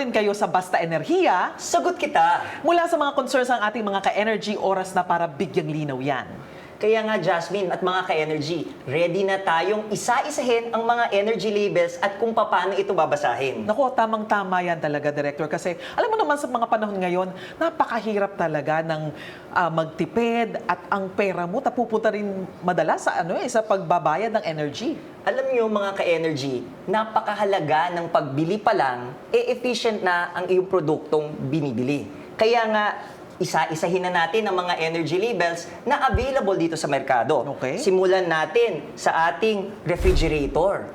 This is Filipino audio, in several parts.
rin kayo sa Basta Enerhiya. Sagot kita! Mula sa mga concerns ng ating mga ka-energy, oras na para bigyang linaw yan. Kaya nga, Jasmine at mga ka-energy, ready na tayong isa-isahin ang mga energy labels at kung paano ito babasahin. Naku, tamang-tama yan talaga, Director. Kasi alam mo naman sa mga panahon ngayon, napakahirap talaga ng magtipid at ang pera mo tapupunta rin madalas sa, sa pagbabayad ng energy. Alam niyo mga ka-energy, napakahalaga ng pagbili pa lang, efficient na ang iyong produktong binibili. Kaya nga, isa-isahin na natin ang mga energy labels na available dito sa merkado. Okay. Simulan natin sa ating refrigerator.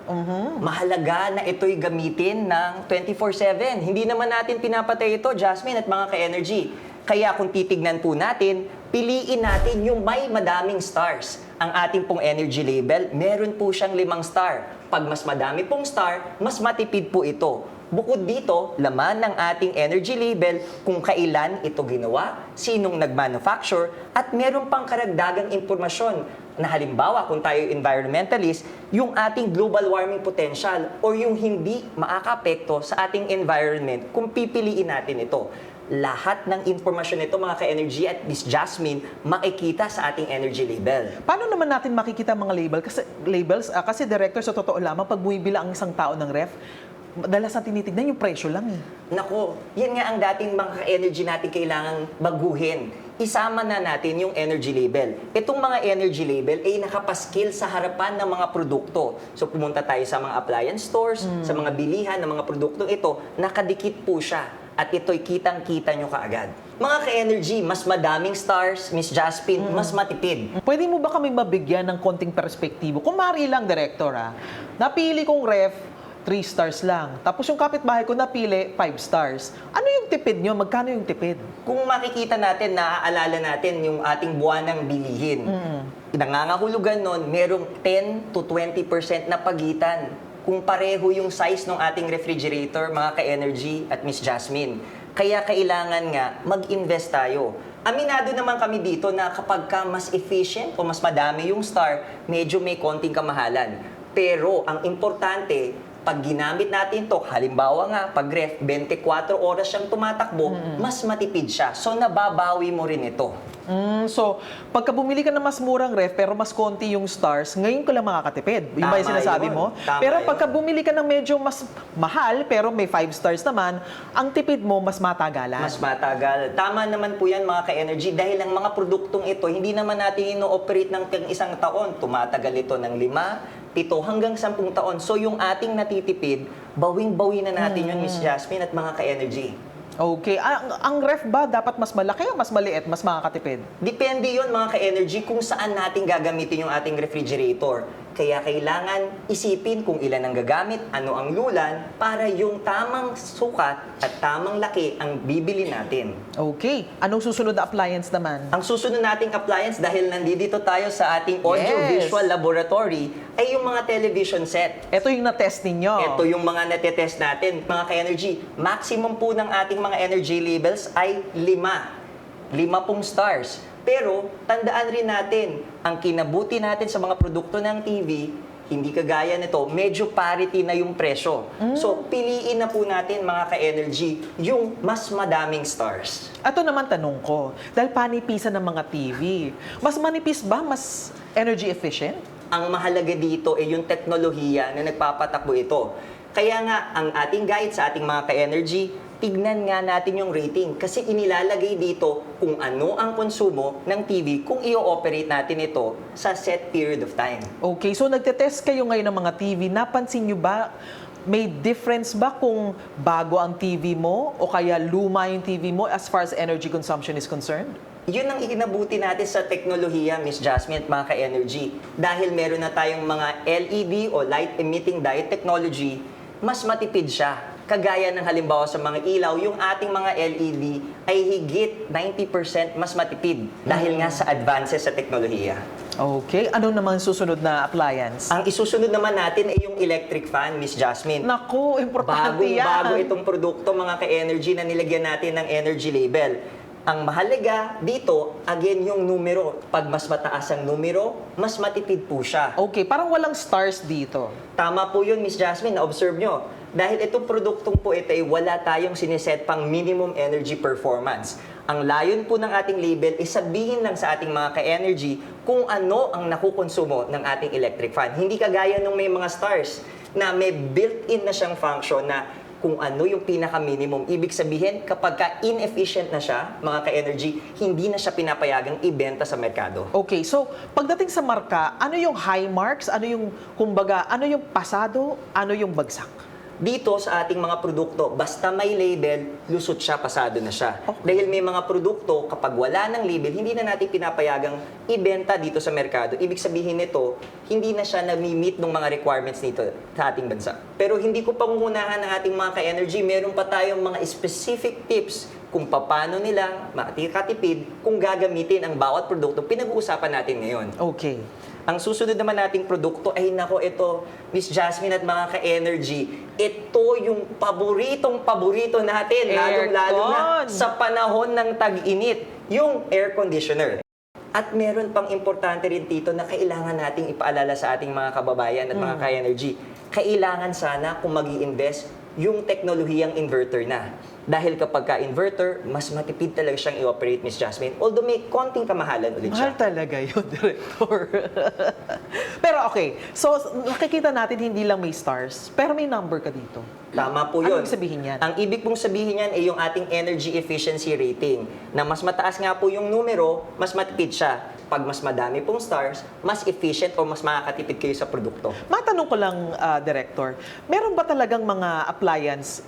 Mahalaga na ito'y gamitin ng 24/7. Hindi naman natin pinapatay ito, Jasmine at mga ka-energy. Kaya kung titignan po natin, piliin natin yung may madaming stars. Ang ating pong energy label, meron po siyang 5 star. Pag mas madami pong star, mas matipid po ito. Bukod dito, laman ng ating energy label kung kailan ito ginawa, sinong nag-manufacture, at meron pang karagdagang impormasyon na halimbawa kung tayo environmentalist, yung ating global warming potential o yung hindi maakapekto sa ating environment kung pipiliin natin ito. Lahat ng impormasyon nito mga ka-energy at Miss Jasmine makikita sa ating energy label. Paano naman natin makikita mga labels? Kasi Director, sa totoo lamang, pag bumibili ang isang tao ng ref, madalas na tinitignan yung presyo lang eh. Nako, yan nga ang dating mga ka-energy natin kailangang baguhin. Isama na natin yung energy label. Itong mga energy label ay nakapaskil sa harapan ng mga produkto. So pumunta tayo sa mga appliance stores, sa mga bilihan ng mga produktong ito, nakadikit po siya. At ito'y kitang-kita nyo kaagad. Mga ka-energy, mas madaming stars, Miss Jasmine, mas matipid. Pwede mo ba kami mabigyan ng konting perspektibo? Kung maaari lang, Director, napili kong ref, 3 stars lang. Tapos yung kapitbahay ko napili, 5 stars. Ano yung tipid nyo? Magkano yung tipid? Kung makikita natin, naaalala natin yung ating buwanang bilihin. Nangangahulugan nun, merong 10 to 20% na pagitan. Kung pareho yung size ng ating refrigerator, mga ka-energy at Miss Jasmine. Kaya kailangan nga mag-invest tayo. Aminado naman kami dito na kapag ka mas efficient o mas madami yung star, medyo may konting kamahalan. Pero ang importante, pag ginamit natin to, halimbawa nga, pag ref, 24 oras siyang tumatakbo, mas matipid siya. So, nababawi mo rin ito. So, pagka bumili ka ng mas murang ref, pero mas konti yung stars, ngayon ko lang makakatipid. Yung ba yung Tama sinasabi yun. mo? Tama Pero yun. pagka bumili ka ng medyo mas mahal, pero may 5 stars naman, ang tipid mo mas matagalan. Mas matagal. Tama naman po yan mga ka-energy dahil ang mga produktong ito, hindi naman natin ino-operate ng isang taon. Tumatagal ito ng 5, 7 hanggang 10 taon. So yung ating natitipid, bawing-bawi na natin yun, Miss Jasmine at mga ka-energy. Okay. Ang ref ba dapat mas malaki o mas maliit, mas makakatipid? Depende yon mga ka-energy kung saan natin gagamitin yung ating refrigerator. Kaya kailangan isipin kung ilan ang gagamit, ano ang lulan, para yung tamang sukat at tamang laki ang bibili natin. Okay. Anong susunod na appliance naman? Ang susunod nating appliance dahil nandito tayo sa ating audio-visual laboratory ay yung mga television set. Ito yung na-test ninyo. Ito yung mga natetest natin, mga ka-energy. Maximum po ng ating mga energy labels ay 5. 5 pong stars. Pero, tandaan rin natin, ang kinabuti natin sa mga produkto ng TV, hindi kagaya nito, medyo parity na yung presyo. So, piliin na po natin, mga ka-energy, yung mas madaming stars. Ito naman tanong ko, dahil panipisan ng mga TV, mas manipis ba, mas energy efficient? Ang mahalaga dito ay yung teknolohiya na nagpapatakbo ito. Kaya nga, ang ating guide sa ating mga ka-energy, tignan nga natin yung rating kasi inilalagay dito kung ano ang konsumo ng TV kung i-operate natin ito sa set period of time. Okay, so nagtetest kayo ngayon ng mga TV, napansin nyo ba, may difference ba kung bago ang TV mo o kaya luma yung TV mo as far as energy consumption is concerned? Yun ang ikinabuti natin sa teknolohiya, Miss Jasmine at mga ka-energy. Dahil meron na tayong mga LED o light emitting diode technology, mas matipid siya. Kagaya ng halimbawa sa mga ilaw, yung ating mga LED ay higit 90% mas matipid dahil nga sa advances sa teknolohiya. Okay, ano naman susunod na appliance? Ang isusunod naman natin ay yung electric fan, Miss Jasmine. Naku, importante yan. Bago itong produkto, mga ka-energy, na nilagyan natin ng energy label. Ang mahalaga dito, again, yung numero. Pag mas mataas ang numero, mas matipid po siya. Okay, parang walang stars dito. Tama po yun, Miss Jasmine, na-observe nyo. Dahil itong produktong po ito ay wala tayong siniset pang minimum energy performance. Ang layon po ng ating label is sabihin lang sa ating mga ka-energy kung ano ang nakukonsumo ng ating electric fan. Hindi kagaya nung may mga stars na may built-in na siyang function na kung ano yung pinaka-minimum. Ibig sabihin, kapag ka-inefficient na siya, mga ka-energy, hindi na siya pinapayagang ibenta sa merkado. Okay, so pagdating sa marka, ano yung high marks? Ano yung, kumbaga, ano yung pasado? Ano yung bagsak? Dito sa ating mga produkto, basta may label, lusot siya, pasado na siya. Okay. Dahil may mga produkto, kapag wala ng label, hindi na natin pinapayagang ibenta dito sa merkado. Ibig sabihin nito, hindi na siya nami-meet ng mga requirements nito sa ating bansa. Pero hindi ko pangungunahan ng ating mga ka-energy, meron pa tayong mga specific tips kung paano nila makatipid kung gagamitin ang bawat produkto. Pinag-uusapan natin ngayon. Okay. Ang susunod naman nating produkto ay nako ito, Miss Jasmine at mga ka-energy, ito yung paboritong-paborito natin, lalong-lalo na Aircon. sa panahon ng tag-init, yung air conditioner. At meron pang importante rin dito na kailangan nating ipaalala sa ating mga kababayan at mga ka-energy. Kailangan sana kung mag-i-invest yung teknolohiyang inverter na. Dahil kapag ka-inverter, mas matipid talaga siyang i-operate, Miss Jasmine. Although may konting kamahalan ulit Mahal siya. talaga yun, Director. Pero okay, so nakikita natin hindi lang may stars, pero may number ka dito. Tama po Ano yun. ibig sabihin yan? Ang ibig pong sabihin yan ay yung ating energy efficiency rating. Na mas mataas nga po yung numero, mas matipid siya. Pag mas madami pong stars, mas efficient o mas makakatipid kayo sa produkto. Matanong ko lang, Director, meron ba talagang mga appliance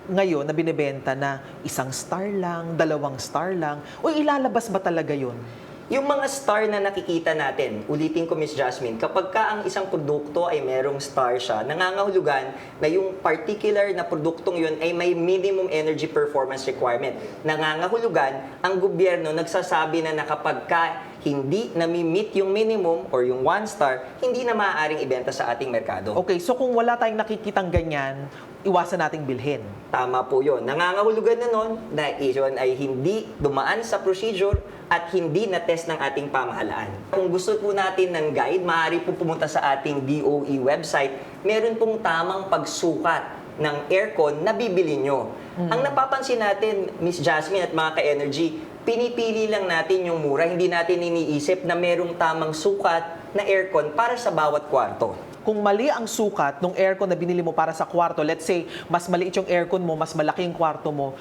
ngayon na binibenta na isang star lang, 2 star lang, o ilalabas ba talaga yun? Yung mga star na nakikita natin, ulitin ko Miss Jasmine, kapag ka ang isang produkto ay merong star siya, nangangahulugan na yung particular na produktong yun ay may minimum energy performance requirement. Nangangahulugan, ang gobyerno nagsasabi na kapag ka hindi nami-meet yung minimum or yung 1 star, hindi na maaaring ibenta sa ating merkado. Okay, so kung wala tayong nakikitang ganyan, iwasan nating bilhin. Tama po yun. Nangangahulugan na nun na iyon ay hindi dumaan sa procedure at hindi na-test ng ating pamahalaan. Kung gusto po natin ng guide, maaari po pumunta sa ating DOE website. Meron pong tamang pagsukat ng aircon na bibili nyo. Ang napapansin natin, Miss Jasmine at mga ka-energy, pinipili lang natin yung mura, hindi natin iniisip na merong tamang sukat na aircon para sa bawat kwarto. Kung mali ang sukat ng aircon na binili mo para sa kwarto, let's say, mas maliit yung aircon mo, mas malaki yung kwarto mo,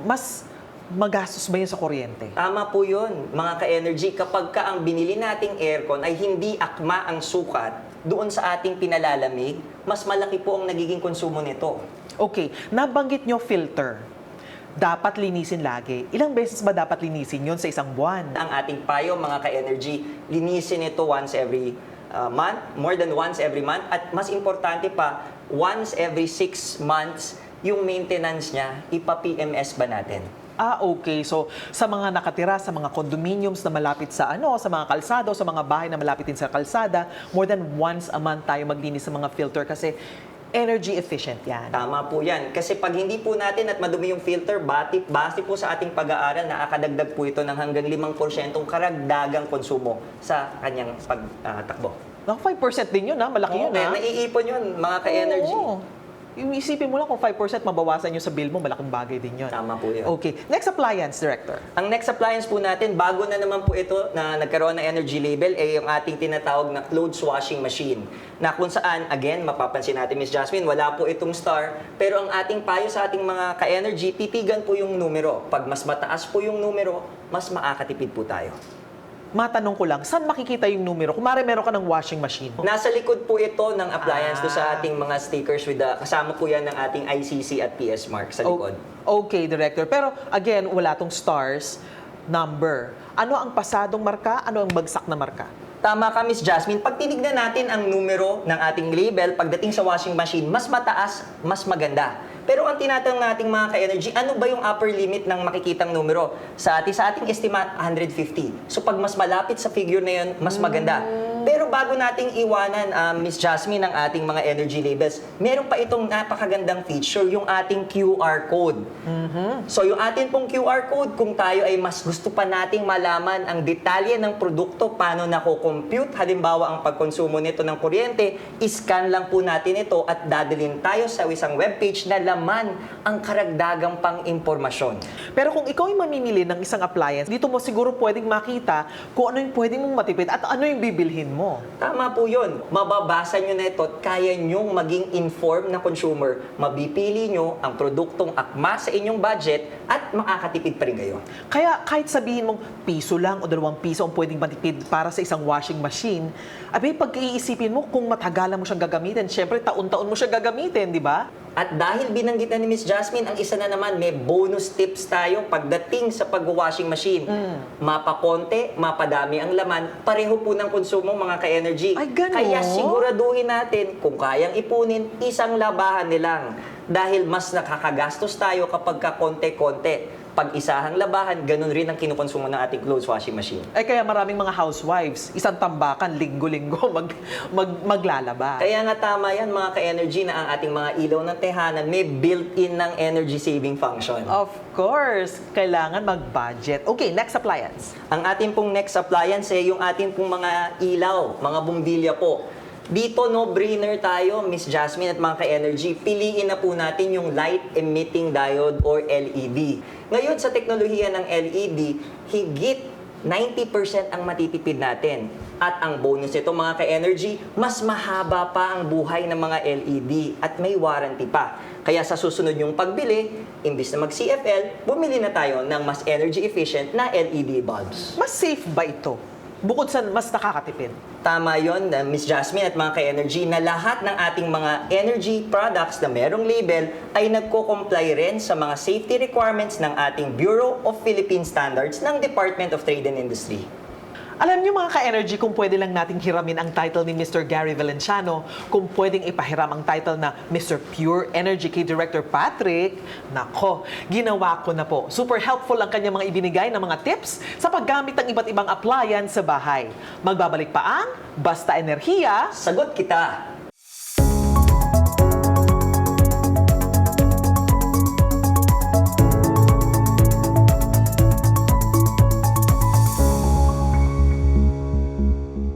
mas magastos ba yun sa kuryente? Tama po yun, mga ka-energy. Kapag ka ang binili nating aircon ay hindi akma ang sukat doon sa ating pinalalamig, mas malaki po ang nagiging konsumo nito. Okay, nabanggit nyo filter. Dapat linisin lagi. Ilang beses ba dapat linisin yun sa isang buwan? Ang ating payo, mga ka-energy, linisin ito once every month, more than once every month, at mas importante pa, once every 6 months, yung maintenance niya, ipa-PMS ba natin? Ah, okay. So, sa mga nakatira sa mga condominiums na malapit sa sa mga kalsada o sa mga bahay na malapit din sa kalsada, more than once a month tayo maglinis sa mga filter kasi energy efficient yan. Tama po yan. Kasi pag hindi po natin at madumi yung filter, base po sa ating pag-aaral, nakakadagdag po ito ng hanggang 5% karagdagang konsumo sa kanyang pagtakbo. Naku, 5% din yun, malaki yun, Kaya naiipon yun, mga ka-energy. Oo. Yung isipin mo lang kung 5% mabawasan nyo sa bill mo, malaking bagay din yun. Tama po yun. Okay. Next appliance, Director. Ang next appliance po natin, bago na naman po ito na nagkaroon ng energy label, ay yung ating tinatawag na clothes washing machine. Na kung saan, again, mapapansin natin, Miss Jasmine, wala po itong star, pero ang ating payo sa ating mga ka-energy, titigan po yung numero. Pag mas mataas po yung numero, mas makakatipid po tayo. Matanong ko lang, saan makikita yung numero? Kung meron ka ng washing machine. Nasa likod po ito ng appliance do sa ating mga stickers with kasama po yan ng ating ICC at PS mark sa likod. Okay, Director. Pero again, wala tong stars, number. Ano ang pasadong marka? Ano ang bagsak na marka? Tama ka, Miss Jasmine. Pag tinignan natin ang numero ng ating label, pagdating sa washing machine, mas mataas, mas maganda. Pero ang tinatanong nating mga ka-energy, ano ba yung upper limit ng makikitang numero? Sa ating estimate, 150. So pag mas malapit sa figure na yun, mas maganda. Pero bago nating iwanan, Miss Jasmine, ang ating mga energy labels, meron pa itong napakagandang feature, yung ating QR code. So yung atin pong QR code, kung tayo ay mas gusto pa nating malaman ang detalye ng produkto, paano nako-compute, halimbawa ang pagkonsumo nito ng kuryente, iscan lang po natin ito at dadalhin tayo sa isang webpage na laman ang karagdagang pang impormasyon. Pero kung ikaw ay mamimili ng isang appliance, dito mo siguro pwedeng makita kung ano yung pwedeng mong matipid at ano yung bibilhin mo. Tama po yun. Mababasa nyo na ito at kaya nyong maging informed na consumer. Mabipili nyo ang produktong akma sa inyong budget at makakatipid pa rin kayo. Kaya kahit sabihin mong piso lang o 2 piso ang pwedeng matipid para sa isang washing machine, abay pag-iisipin mo kung matagalan mo siyang gagamitin, syempre taon-taon mo siya gagamitin, di ba? At dahil binanggit na ni Miss Jasmine, ang isa na naman, may bonus tips tayo pagdating sa pag-washing machine. Mapakonte, mapadami ang laman, pareho po ng konsumo mga ka-energy. Ay, ganon? Kaya siguraduhin natin kung kayang ipunin, isang labahan nilang. Dahil mas nakakagastos tayo kapag konte-konte. Pag isahang labahan, ganun rin ang kinukonsumo ng ating clothes washing machine. Ay kaya maraming mga housewives, isang tambakan, linggo-linggo maglalaba. Kaya nga tama yan mga ka-energy na ang ating mga ilaw ng tehanan may built-in ng energy saving function. Of course, kailangan mag-budget. Okay, next appliance. Ang ating pong next appliance ay yung ating pong mga ilaw, mga bumbilya po. Dito, no-brainer tayo, Miss Jasmine at mga ka-energy. Piliin na po natin yung Light Emitting Diode or LED. Ngayon, sa teknolohiya ng LED, higit 90% ang matitipid natin. At ang bonus nito, mga ka-energy, mas mahaba pa ang buhay ng mga LED at may warranty pa. Kaya sa susunod yung pagbili, imbis na mag-CFL, bumili na tayo ng mas energy efficient na LED bulbs. Mas safe ba ito? Bukod sa mas nakakatipid. Tama yon, Miss Jasmine at mga ka-energy, na lahat ng ating mga energy products na merong label ay nagko-comply rin sa mga safety requirements ng ating Bureau of Philippine Standards ng Department of Trade and Industry. Alam niyo mga ka-energy, kung pwede lang nating hiramin ang title ni Mr. Gary Valenciano, kung pwedeng ipahiram ang title na Mr. Pure Energy kay Director Patrick, nako, ginawa ko na po. Super helpful ang kanyang mga ibinigay na mga tips sa paggamit ng iba't ibang appliance sa bahay. Magbabalik pa ang Basta Enerhiya. Sagot kita!